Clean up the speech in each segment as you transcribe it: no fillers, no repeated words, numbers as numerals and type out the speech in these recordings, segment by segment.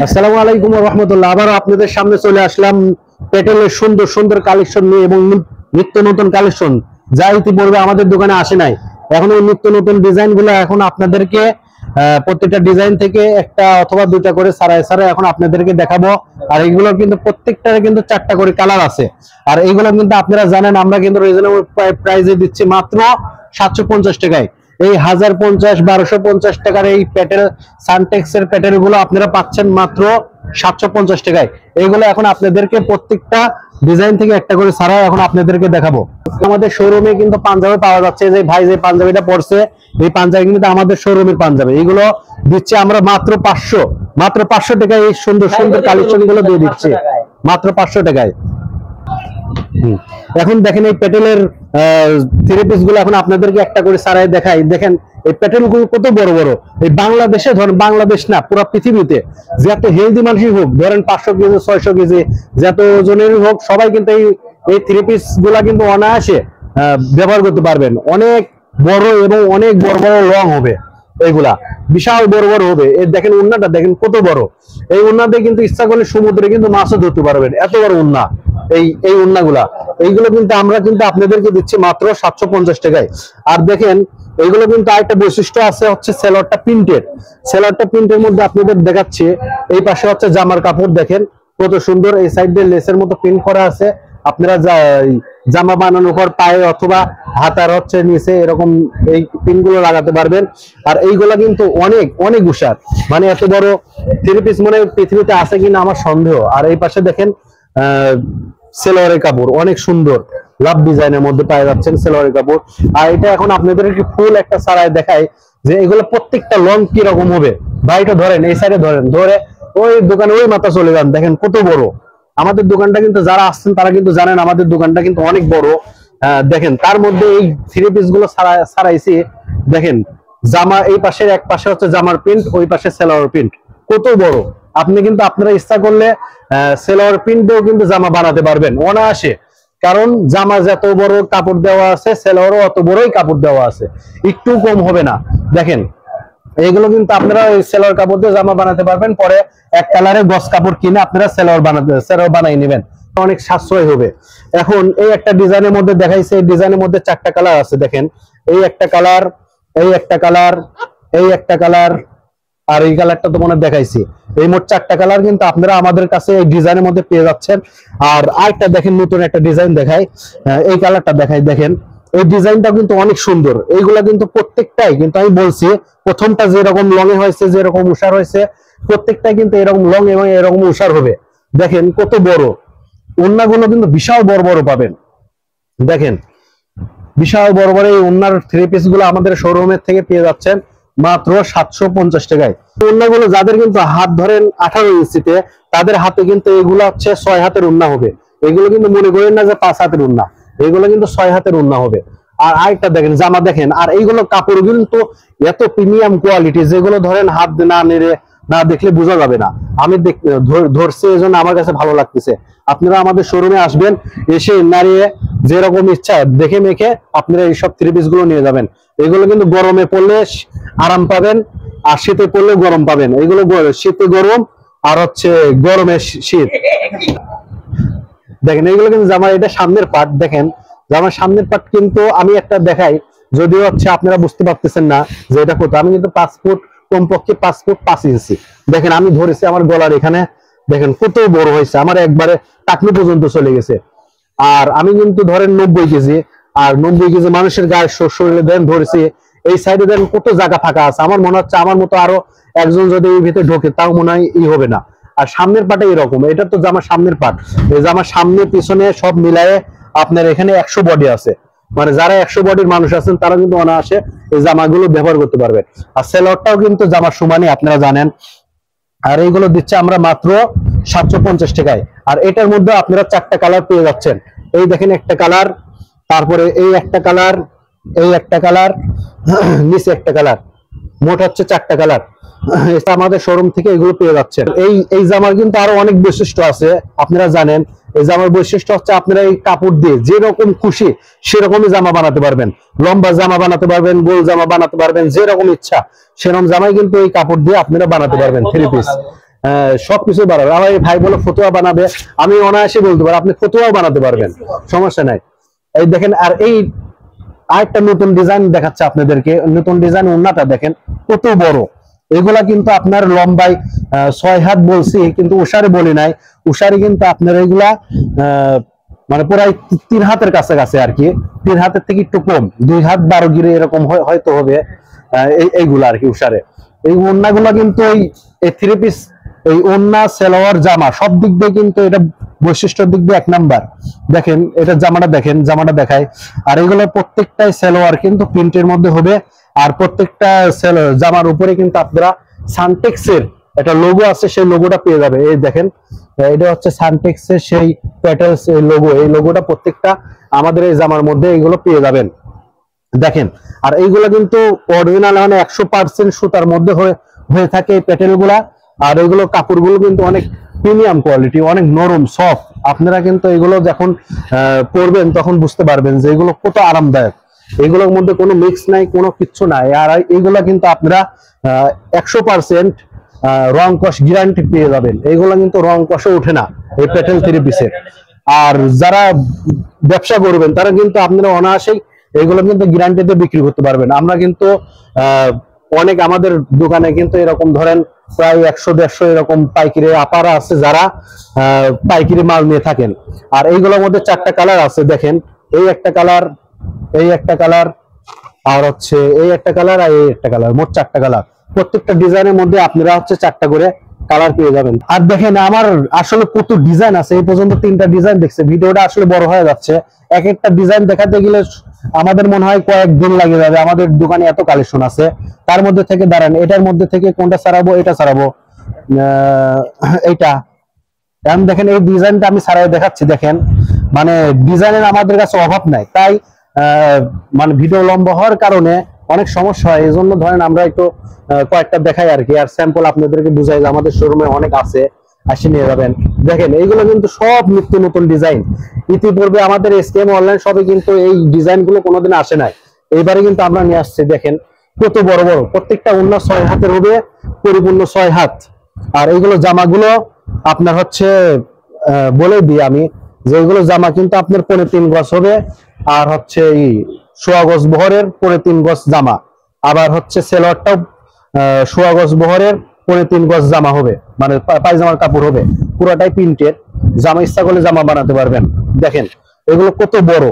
আসসালামু আলাইকুম ওয়া রাহমাতুল্লাহ। আবার আপনাদের সামনে চলে আসলাম পেটেলের সুন্দর সুন্দর কালেকশন নিয়ে এবং নিত্য নতুন কালেকশন যা ইতিপূর্বে আমাদের দোকানে আসে নাই। এখন ওই নিত্য নতুন ডিজাইন গুলো এখন আপনাদেরকে প্রত্যেকটা ডিজাইন থেকে একটা অথবা দুটা করে সারায় সারায় এখন আপনাদেরকে দেখাবো। আর এইগুলো কিন্তু প্রত্যেকটার কিন্তু 4টা করে কালার আছে। আর এইগুলো কিন্তু আপনারা জানেন আমরা কিন্তু রিজনেবল প্রাইসে দিচ্ছি মাত্র 750 টাকায়। এই 1050 1250 টাকার এই প্যাটেল সানটেক্স এর প্যাটেল গুলো আপনারা পাচ্ছেন মাত্র 750 টাকায়। এইগুলো এখন আপনাদেরকে প্রত্যেকটা ডিজাইন থেকে একটা করে সারা এখন আপনাদেরকে দেখাবো। আমাদের শোরুমে কিন্তু পাঞ্জাবি পাওয়া যাচ্ছে, যে ভাই যে পাঞ্জাবিটা পরছে এই পাঞ্জাবি কিন্তু আমাদের শোরুমের পাঞ্জাবি। এইগুলো দিচ্ছে আমরা মাত্র 500 টাকায়। এই সুন্দর সুন্দর কালেকশন গুলো দিয়ে দিচ্ছি মাত্র 500 টাকায়। এখন দেখেন এই প্যাটেলের থ্রি পিস গুলো এখন আপনাদেরকে একটা করে সারাই দেখাই। দেখেন এই প্যাটেল গুলো কত বড় বড়। এই বাংলাদেশে ধরেন, বাংলাদেশ না পুরো পৃথিবীতে যত হেলদি মানুষই হোক, ধরেন 500 কেজি 600 কেজি যত ওজনেরই হোক, সবাই কিন্তু এই থ্রি পিস গুলা কিন্তু অনায়াসে ব্যবহার করতে পারবেন। অনেক বড় এবং অনেক বড় বড় রং হবে, এইগুলা বিশাল বড় বড় হবে। এই দেখেন উন্নাটা দেখেন কত বড়। এই উন্নাতে কিন্তু ইচ্ছা করলে সমুদ্রে কিন্তু মাছও ধরতে পারবেন, এত বড় উন্না। এই উন্নাগুলা এইগুলো কিন্তু আমরা কিন্তু আপনাদেরকে দিচ্ছি মাত্র 750 টাকায়। আর দেখেন এইগুলো কিন্তু আরেকটা বৈশিষ্ট্য আছে, হচ্ছে সেলরটা প্রিন্টেড। সেলরটা প্রিন্টের মধ্যে আপনাদের দেখাচ্ছি। এই পাশে হচ্ছে জামার কাপড় দেখেন কত সুন্দর, এই সাইড দিয়ে লেসের মতো প্রিন্ট করা আছে। আপনারা জামা বানানোর পর পায়ে অথবা হাতার হচ্ছে নিচে এরকম এই পিন গুলো লাগাতে পারবেন। আর এইগুলা কিন্তু অনেক অনেক উষার, মানে এত বড় থ্রি পিস মনে পৃথিবীতে আছে কিনা আমার সন্দেহ। আর এই পাশে দেখেন সেলোয়ারের কাপড় অনেক সুন্দর লাভ ডিজাইনের মধ্যে পাওয়া যাচ্ছেন সেলোয়ারের কাপড়। আর এটা এখন আপনাদেরকে ফুল একটা সারায় দেখায় যে এগুলো প্রত্যেকটা লং কি রকম হবে। ভাইটা ধরেন এই সাইডে ধরেন, ধরে ওই দোকানে ওই মাথা চলে যান, দেখেন কত বড় আমাদের দোকানটা। কিন্তু যারা আসছেন তারা কিন্তু জানেন আমাদের দোকানটা কিন্তু অনেক বড়। দেখেন তার মধ্যে এই থ্রি পিস গুলো সারাইছি। দেখেন জামা এই পাশের এক পাশে হচ্ছে জামার প্রিন্ট, ওই পাশে সেলোয়ার প্রিন্ট কত বড়। আপনি কিন্তু আপনারা ইচ্ছা করলে সেলোয়ার প্রিন্ট দিয়েও কিন্তু জামা বানাতে পারবেন অনায়াসে। কারণ জামা যত বড় কাপড় দেওয়া আছে, সেলোয়ারও অত বড়ই কাপড় দেওয়া আছে, একটু কম হবে না। দেখেন এইগুলো কিন্তু আপনারা সেলোয়ার কাপড় দিয়ে জামা বানাতে পারবেন। পরে এক কালারের গস কাপড় কিনে আপনারা সেলোয়ার বানাই নেবেন, অনেক সাশ্রয় হবে। এখন এই একটা ডিজাইনের মধ্যে দেখাইছে, এই ডিজাইনের মধ্যে 4টা কালার আছে। দেখেন এই একটা কালার, এই একটা কালার, এই একটা কালার, আর এই কালারটা তো মনে দেখাইছি। এই মোট 4টা কালার কিন্তু আপনারা আমাদের কাছে এই ডিজাইনের মধ্যে পেয়ে যাচ্ছেন। আর আরেকটা দেখেন নতুন একটা ডিজাইন দেখাই, এই কালারটা দেখাই। দেখেন এই ডিজাইনটা কিন্তু অনেক সুন্দর। এইগুলা কিন্তু প্রত্যেকটাই কিন্তু আমি বলছি প্রথমটা যেরকম লং এ হয়েছে, যেরকম উষার হয়েছে, প্রত্যেকটাই কিন্তু এরকম লং এবং এরকম উষার হবে। দেখেন কত বড় ওন্নাগুলো কিন্তু বিশাল বড় বড় পাবেন। দেখেন বিশাল বড় বড় এই ওন্নার থ্রি পিস গুলো আমাদের শোরুমের থেকে পেয়ে যাচ্ছেন মাত্র 750 টাকায়। ওন্নাগুলো যাদের কিন্তু হাত ধরেন 18 ইঞ্চিতে, তাদের হাতে কিন্তু এগুলো হচ্ছে 6 হাতের ওন্না হবে। এগুলো কিন্তু মনে করেন না যে 5 হাতের ওন্না, এগুলো কিন্তু 6 হাতের ওন্না হবে। আর আরেকটা দেখেন জামা দেখেন। আর এইগুলো কাপড় কিন্তু এত প্রিমিয়াম কোয়ালিটি, যেগুলো ধরেন হাত না নেড়ে না দেখলে বোঝা যাবে না। আমি ধরছি এই জন্য আমার কাছে ভালো লাগতেছে। আপনারা আমাদের শোরুমে আসবেন, এসে নাড়িয়ে যেরকম ইচ্ছা দেখে মেখে আপনারা এইসব থ্রি পিস গুলো নিয়ে যাবেন। এগুলো কিন্তু গরমে পড়লে আরাম পাবেন, আর শীতে পড়লে গরম পাবেন। এগুলো শীতে গরম আর হচ্ছে গরমে শীত। দেখেন এইগুলো কিন্তু জামার এটা সামনের পার্ট। দেখেন জামার সামনের পার্ট কিন্তু আমি একটা দেখাই, যদিও হচ্ছে আপনারা বুঝতে পারতেছেন না যে এটা কত। আমি কিন্তু 5 ফুট, কমপক্ষে 5 ফুট 5 ইঞ্চি। দেখেন আমি ধরেছি আমার গলার এখানে, দেখেন কত বড় হয়েছে, আমার একবারে টাকলু পর্যন্ত চলে গেছে। আর আমি কিন্তু ধরেন 90 কেজি, আর 90 কেজি মানুষের গায়ে শরীরে দেন ধরেছি। এই সাইডে দেন কত জায়গা ফাঁকা আছে। আমার মনে হচ্ছে আমার মতো আরো একজন যদি এই ভিতরে ঢোকে তাও মনে হয় হবে না। আর সামনের পাটে এরকম, এটা তো জামার সামনের পাট। এই জামার সামনে পিছনে সব মিলায়ে আপনার এখানে 100 বডি আছে। মানে যারা 100 বডির মানুষ আছেন তারা কিন্তু অনায়াসে এই জামাগুলো ব্যবহার করতে পারবে। আর সেলরটাও কিন্তু জামার সমানই আপনারা জানেন। আর এইগুলো দিচ্ছে আমরা মাত্র 750 টাকায়। আর এটার মধ্যে আপনারা 4টা কালার পেয়ে যাচ্ছেন। এই দেখেন একটা কালার, তারপরে এই একটা কালার, এই একটা কালার, নিচে একটা কালার, মোট হচ্ছে 4টা কালার। এটা আমাদের শোরুম থেকে এগুলো পেয়ে যাচ্ছেন। এই জামার কিন্তু আরো অনেক বৈশিষ্ট্য আছে, আপনারা জানেন। এই জামার বৈশিষ্ট্য হচ্ছে আপনারা এই কাপড় দিয়ে যেরকম খুশি সেরকমই জামা বানাতে পারবেন। লম্বা জামা বানাতে পারবেন, গোল জামা বানাতে পারবেন, যেরকম ইচ্ছা সেরকম জামাই কিন্তু এই কাপড় দিয়ে আপনারা বানাতে পারবেন থ্রি পিস। সবকিছু বানাবে। আমার এই ভাই বলে ফতুয়া বানাবে, আমি অনায়াসে বলতে পারি আপনি ফতুয়াও বানাতে পারবেন, সমস্যা নাই। এই দেখেন, আর এই আরেকটা নতুন ডিজাইন দেখাচ্ছে আপনাদেরকে, নতুন ডিজাইন ওন্নাটা দেখেন কত বড়। এগুলা কিন্তু আপনার লম্বায় 6 হাত বলছি, কিন্তু উষারে বলি নাই। উষারে কিন্তু আপনার এগুলা মানে প্রায় 3 হাতের কাছাকাছি আর কি, 3 হাতের থেকে একটু কম, 2 হাত 12 গিরে এরকম হয়তো হবে এইগুলা আর কি উষারে। এই ওন্নাগুলা কিন্তু এই 3 পিস, এই ওন্না সালোয়ার জামা সব দিক দিয়ে কিন্তু এটা বৈশিষ্ট্যের দিক দিয়ে 1 নাম্বার। দেখেন এটা জামাটা দেখেন, জামাটা দেখায়। আর এগুলো প্রত্যেকটাই সালোয়ার কিন্তু প্রিন্টের মধ্যে হবে, আর প্রত্যেকটা জামার উপরে কিন্তু আপনারা সানটেক্সের একটা লোগো আছে, সেই লোগোটা পেয়ে যাবে। এই দেখেন এটা হচ্ছে সানটেক্সের সেই প্যাটেলস লোগো, এই লোগোটা প্রত্যেকটা আমাদের এই জামার মধ্যে এইগুলো পেয়ে যাবেন দেখেন। আর এইগুলো কিন্তু অরিজিনাল মানে 100% সুতার মধ্যে হয়ে থাকে এই প্যাটেল গুলা। আর এগুলো কাপড়গুলো কিন্তু অনেক প্রিমিয়াম কোয়ালিটি, অনেক নরম সফট। আপনারা কিন্তু এগুলো যখন পরবেন তখন বুঝতে পারবেন যে এগুলো কত আরামদায়ক। এগুলোর মধ্যে কোনো মিক্স নাই, কোনো কিচ্ছু নাই। আর এইগুলা কিন্তু আপনারা 100% রং কষ গ্যারান্টি পেয়ে যাবেন। এইগুলো কিন্তু রং কষে ওঠে না এই প্যাটেল 3 পিসের। আর যারা ব্যবসা করবেন তারা কিন্তু আপনারা অনায়াসেই এইগুলো কিন্তু গ্যারান্টিতে বিক্রি করতে পারবেন। আমরা কিন্তু অনেক আমাদের দোকানে কিন্তু এরকম ধরেন প্রায় 100-150 এরকম পাইকারি আপারা আছে যারা পাইকারি মাল নিয়ে থাকেন। আর এইগুলোর মধ্যে 4টা কালার আছে দেখেন, এই একটা কালার, এই একটা কালার, আর হচ্ছে এই একটা কালার, আর এই একটা কালার, মোট 4টা কালার। প্রত্যেকটা ডিজাইনের মধ্যে আপনারা হচ্ছে 4টা করে কালার পেয়ে যাবেন। আর দেখেন আমার আসলে কত ডিজাইন আছে, এই পর্যন্ত 3টা ডিজাইন দেখছে। ভিডিওটা আসলে বড় হয়ে যাচ্ছে, এক একটা ডিজাইন দেখাতে গেলে আমাদের মনে হয় কয়েকদিন লাগে যাবে। আমাদের দোকানে এত কালেকশন আছে, তার মধ্যে থেকে দাঁড়ান এটার মধ্যে থেকে কোনটা ছাড়াবো, এটা ছাড়াবো, এইটা। এখন দেখেন এই ডিজাইনটা আমি ছাড়াই দেখাচ্ছি। দেখেন মানে ডিজাইনের আমাদের কাছে অভাব নাই, তাই মানে ভিডিও লম্বা হওয়ার কারণে অনেক সমস্যা হয়। এই জন্য ধরেন আমরা একটু কয়েকটা দেখাই আর কি, আর স্যাম্পল আপনাদেরকে বুঝাই যে আমাদের শোরুমে অনেক আছে, আসে নিয়ে যাবেন। দেখেন এইগুলো কিন্তু সব নিত্য নতুন ডিজাইন। ইতিপূর্বে আমাদের এসকেএম অনলাইন শপে কিন্তু এই ডিজাইন গুলো কোনোদিন আসে নাই, এইবারে কিন্তু আমরা নিয়ে আসছি। দেখেন কত বড় বড়, প্রত্যেকটা অন্য 6 হাতের হবে, পরিপূর্ণ 6 হাত। আর এইগুলো জামাগুলো আপনার হচ্ছে বলে দিই আমি যে এইগুলো জামা কিন্তু আপনার 3.5 গজ হবে, আর হচ্ছে এই 1.25 গজ বহরের 3.5 গজ জামা। আবার হচ্ছে সেলোয়ারটাও 1.25 গজ বহরের 3.5 গজ জামা হবে, মানে পায়জামার কাপড় হবে, পুরোটাই প্রিন্টের। জামা ইচ্ছা করলে জামা বানাতে পারবেন। দেখেন এগুলো কত বড়,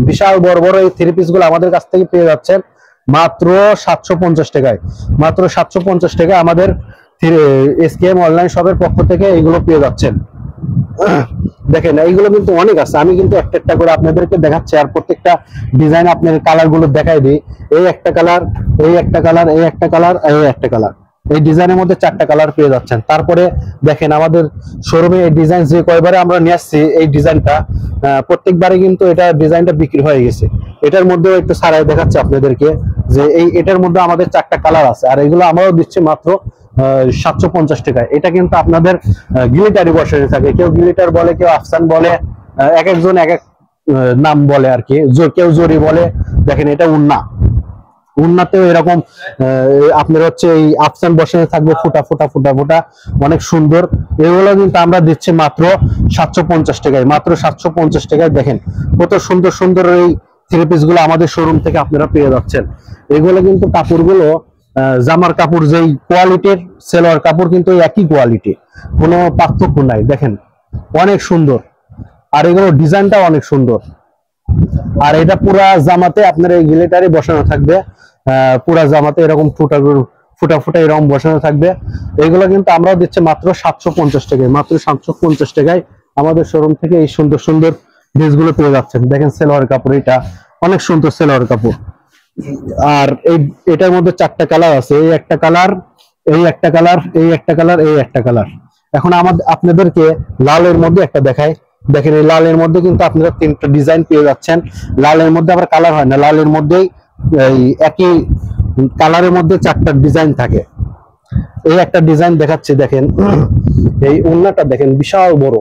বিশাল বড় বড় এই 3 পিস গুলো আমাদের কাছ থেকে পেয়ে যাচ্ছেন মাত্র 750 টাকায়। মাত্র 750 টাকায় আমাদের এসকেএম অনলাইন শপের পক্ষ থেকে এইগুলো পেয়ে যাচ্ছেন। দেখেন এইগুলো কিন্তু অনেক আছে, আমি কিন্তু একটা একটা করে আপনাদেরকে দেখাচ্ছি, আর প্রত্যেকটা ডিজাইন আপনার কালার গুলো দেখাই দিই। এই একটা কালার, এই একটা কালার, এই একটা কালার, এই একটা কালার, এই ডিজাইনের মধ্যে 4টা কালার পেয়ে যাচ্ছেন। তারপরে দেখেন আমাদের শোরুমে এই ডিজাইন যে কয়বারে আমরা নিয়ে আসছি, এই ডিজাইনটা প্রত্যেকবারে কিন্তু এটা ডিজাইনটা বিক্রি হয়ে গেছে। এটার মধ্যেও একটু সারাই দেখাচ্ছে আপনাদেরকে যে এটার মধ্যে আমাদের 4টা কালার আছে, আর এগুলো আমরাও দিচ্ছি মাত্র 750 টাকায়। এটা কিন্তু আপনাদের গিলিটারি বসানো থাকে, কেউ গিলিটার বলে, কেউ আফসান বলে, এক একজন এক এক নাম বলে আর কি, কেউ জরি বলে। দেখেন এটা উন্না, উন্নাতেও এরকম আপনার হচ্ছে এই আফসান বসানো থাকবে, ফুটা ফুটা ফুটা ফুটা, অনেক সুন্দর। এগুলো কিন্তু আমরা দিচ্ছি মাত্র 750 টাকায়, মাত্র 750 টাকায়। দেখেন কত সুন্দর সুন্দর এই 3 পিস গুলো আমাদের শোরুম থেকে আপনারা পেয়ে যাচ্ছেন। এগুলো কিন্তু কাপড়গুলো জামার কাপড় যেই কোয়ালিটির, সেলোয়ার কাপড় কিন্তু একই কোয়ালিটি, কোনো পার্থক্য নাই। দেখেন অনেক সুন্দর, আর এগুলো ডিজাইনটা অনেক সুন্দর। আর এটা পুরা জামাতে আপনার এই গিলিটারি বসানো থাকবে, পুরা জামাতে এরকম ফুটা ফুটা ফুটা এরকম বসানো থাকবে। এগুলো কিন্তু আমরাও দিচ্ছি মাত্র 750 টাকায়, মাত্র 750 টাকায় আমাদের শোরুম থেকে এই সুন্দর সুন্দর ড্রেসগুলো পেয়ে যাচ্ছেন। দেখেন সেলোয়ার কাপড়, এটা অনেক সুন্দর সেলোয়ার কাপড়। আর এটার মধ্যে 4টা কালার আছে, এই একটা কালার, এই একটা কালার, এই একটা কালার, এই একটা কালার। এখন আপনাদেরকে লালের মধ্যে একটা দেখাই। দেখেন এই লালের মধ্যে কিন্তু আপনারা 3টা ডিজাইন পেয়ে যাচ্ছেন। লালের মধ্যে আবার কালার হয় না, লালের মধ্যেই এই একই কালারের মধ্যে 4টা ডিজাইন থাকে। এই একটা ডিজাইন দেখাচ্ছি, দেখেন এই ওড়নাটা দেখেন বিশাল বড়।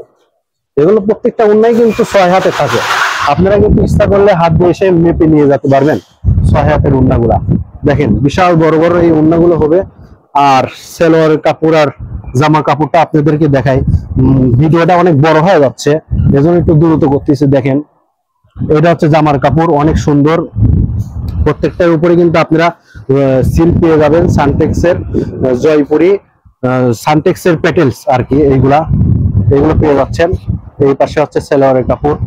এগুলো প্রত্যেকটা ওড়নাই কিন্তু 6 হাতে থাকে, আপনারা কিন্তু ইচ্ছা করলে হাত দিয়ে এসে মেপে নিয়ে যেতে পারবেন 6 হাতের ওড়নাগুলা। দেখেন বিশাল বড় বড় এই ওড়নাগুলো হবে। আর সালোয়ারের কাপড় আর জামা কাপড়টা আপনাদেরকে দেখাই। ভিডিওটা অনেক বড় হয়ে যাচ্ছে, এজন্য একটু দ্রুত করতেছি। দেখেন এটা হচ্ছে জামার কাপড়, অনেক সুন্দর। প্রত্যেকটার উপরে কিন্তু আপনারা সিল পেয়ে যাবেন সানটেক্সের, জয়পুরি সানটেক্সের প্যাটেলস আর কি, এইগুলো পেয়ে যাচ্ছেন। এই পাশে হচ্ছে সালোয়ারের কাপড়,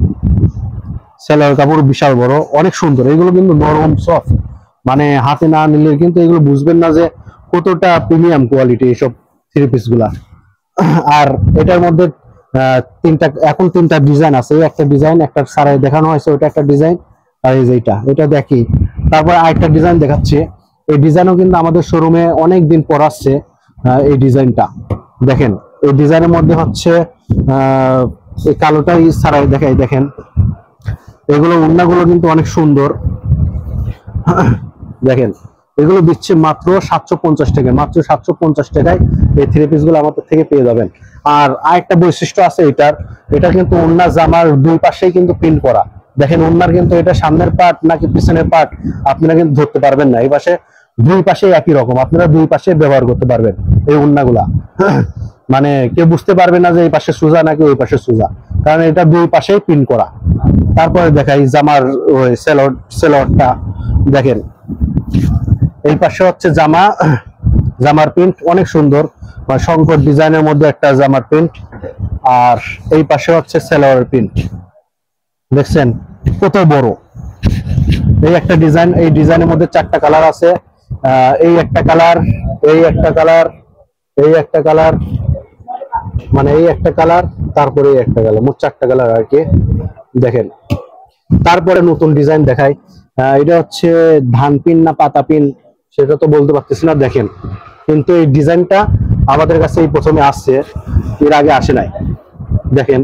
সালোয়ার কাপড় বিশাল বড়, অনেক সুন্দর। এগুলো কিন্তু নরম সফট, মানে হাতে না নিলে কিন্তু এগুলো বুঝবেন না যে কতটা প্রিমিয়াম কোয়ালিটি এইসব থ্রি পিস গুলা। আর এটার মধ্যে তিনটা ডিজাইন আছে। একটা ডিজাইন একটা সারাই দেখানো হয়েছে, ওটা একটা ডিজাইন, আর এই যে এটা দেখি। তারপর আরেকটা ডিজাইন দেখাচ্ছি। এই ডিজাইনও কিন্তু আমাদের শোরুমে অনেক দিন পর আসছে। এই ডিজাইনটা দেখেন, এই ডিজাইনের মধ্যে হচ্ছে এই কালোটাই সারাই দেখাই। দেখেন এগুলো ওড়নাগুলো কিন্তু অনেক সুন্দর। দেখেন এগুলো দিচ্ছে মাত্র 750 টাকায়, মাত্র 750 টাকায় এই থ্রি পিস গুলো আমাদের থেকে পেয়ে যাবেন। আর আরেকটা বৈশিষ্ট্য আছে এটা কিন্তু ওড়না জামার দুই পাশেই কিন্তু প্রিন্ট করা। দেখেন ওড়নার কিন্তু এটা সামনের পার্ট নাকি পিছনের পার্ট আপনারা কিন্তু ধরতে পারবেন না। এই পাশে দুই পাশে একই রকম, আপনারা দুই পাশে ব্যবহার করতে পারবেন এই ওড়নাগুলা। মানে কেউ বুঝতে পারবে না যে এই পাশে সোজা নাকি ওই পাশে সোজা, কারণ এটা দুই পাশেই প্রিন্ট করা। তারপরে দেখাই জামার ওই সেলোয়ারটা। দেখেন এই পাশে হচ্ছে জামার প্রিন্ট অনেক সুন্দর, মানে শঙ্কর ডিজাইনের মধ্যে একটা জামার প্রিন্ট। আর এই পাশে হচ্ছে সালোয়ারের প্রিন্ট, দেখছেন কত বড়। এই একটা ডিজাইন, এই ডিজাইনের মধ্যে 4টা কালার আছে। এই একটা কালার, এই একটা কালার, এই একটা কালার, মানে এই একটা কালার, তারপরে এই একটা কালার, মোট 4টা কালার আর কি। দেখেন তারপরে নতুন ডিজাইন দেখাই। এটা হচ্ছে ধান পিন না পাতা পিন সেটা তো বলতে পারতেছি না। দেখেন কিন্তু এই ডিজাইনটা আমাদের কাছে এই প্রথমে আসছে, এর আগে আসে নাই। দেখেন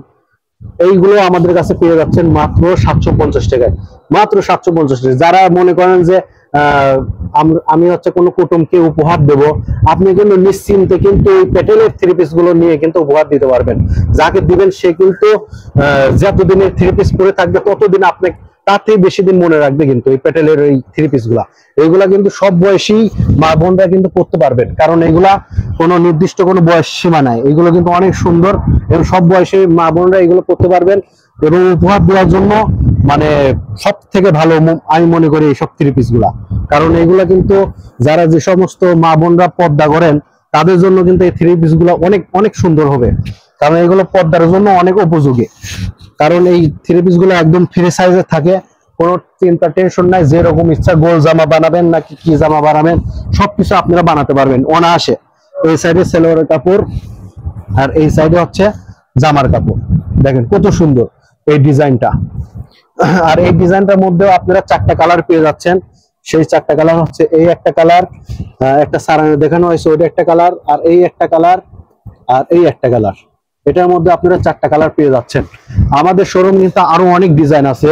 এইগুলো আমাদের কাছে পেয়ে যাচ্ছেন মাত্র 750 টাকায়, মাত্র 750 টাকা। যারা মনে করেন যে আমি হচ্ছে কোনো কুটুমকে উপহার দেব, আপনি কিন্তু নিশ্চিন্তে কিন্তু এই প্যাটেলের থ্রি পিস গুলো নিয়ে কিন্তু উপহার দিতে পারবেন। যাকে দিবেন সে কিন্তু যতদিনের থ্রি পিস পরে থাকবে ততদিন আপনি তার থেকে বেশি দিন মনে রাখবে। কিন্তু এই প্যাটেলের এই থ্রি পিস এইগুলা কিন্তু সব বয়সী মা বোনরা কিন্তু পড়তে পারবেন, কারণ এগুলা কোনো নির্দিষ্ট কোনো বয়স সীমা নাই। এগুলো কিন্তু অনেক সুন্দর এবং সব বয়সী মা বোনরা এগুলো পড়তে পারবেন। এবং উপহার দেওয়ার জন্য মানে সব থেকে ভালো আমি মনে করি এইসব থ্রি পিস কারণ এগুলা কিন্তু যারা যে সমস্ত মা বোনরা পর্দা করেন তাদের জন্য কিন্তু এই থ্রি পিস অনেক অনেক সুন্দর হবে, কারণ এগুলো পর্দার জন্য অনেক উপযোগী। কারণ এই থ্রি পিস একদম ফ্রি সাইজে থাকে, কোনো চিন্তা টেনশন নাই। যেরকম ইচ্ছা গোল জামা বানাবেন নাকি কি জামা বানাবেন সবকিছু আপনারা বানাতে পারবেন অনায়াসে। এই সাইডে সালোয়ারের কাপড় আর এই সাইডে হচ্ছে জামার কাপড়। দেখেন কত সুন্দর এই ডিজাইনটা। আর এই ডিজাইনটার মধ্যেও আপনারা 4টা কালার পেয়ে যাচ্ছেন। সেই 4টা কালার হচ্ছে এই একটা কালার, একটা সারানো দেখানো হয়েছে ওইটা একটা কালার, আর এই একটা কালার, আর এই একটা কালার। এটার মধ্যে আপনারা 4টা কালার পেয়ে যাচ্ছেন। আমাদের শোরুম কিন্তু আরো অনেক ডিজাইন আছে।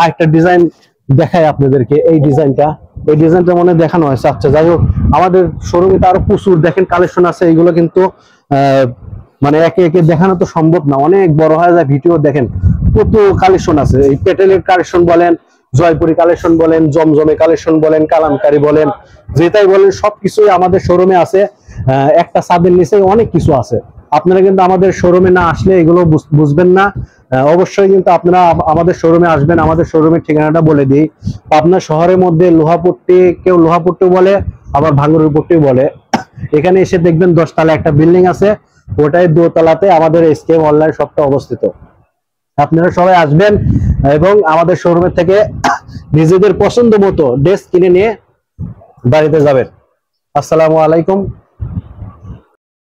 আরেকটা ডিজাইন দেখাই আপনাদেরকে। এই ডিজাইনটা মনে দেখানো হয়েছে। আচ্ছা যাই হোক, আমাদের শোরুমে তো আরো প্রচুর দেখেন কালেকশন আছে। এইগুলো কিন্তু মানে একে একে দেখানো তো সম্ভব না, অনেক বড় হয়ে যায় ভিডিও। দেখেন কত কালেকশন আছে। এই প্যাটেলের কালেকশন বলেন, জয়পুরি কালেকশন বলেন, জমজমে কালেকশন বলেন, কালামকারী বলেন, যেটাই বলেন সবকিছুই আমাদের শোরুমে আছে। একটা ছাদের নিচে অনেক কিছু আছে। আপনারা কিন্তু আমাদের শোরুমে না আসলে এগুলো বুঝবেন না। অবশ্যই কিন্তু আপনারা আমাদের শোরুমে আসবেন। আমাদের শোরুমের ঠিকানাটা বলে দিই। পাবনা শহরের মধ্যে লোহাপট্টি, কেউ লোহাপট্টি বলে, আবার ভাঙ্গুরের পট্টি বলে। এখানে এসে দেখবেন 10 তলা একটা বিল্ডিং আছে, ওটাই 2 তলাতে আমাদের এসকেএম অনলাইন শপটা অবস্থিত। আপনারা সবাই আসবেন এবং আমাদের শোরুমের থেকে নিজেদের পছন্দ মতো ড্রেস কিনে নিয়ে বাড়িতে যাবেন। আসসালামু আলাইকুম।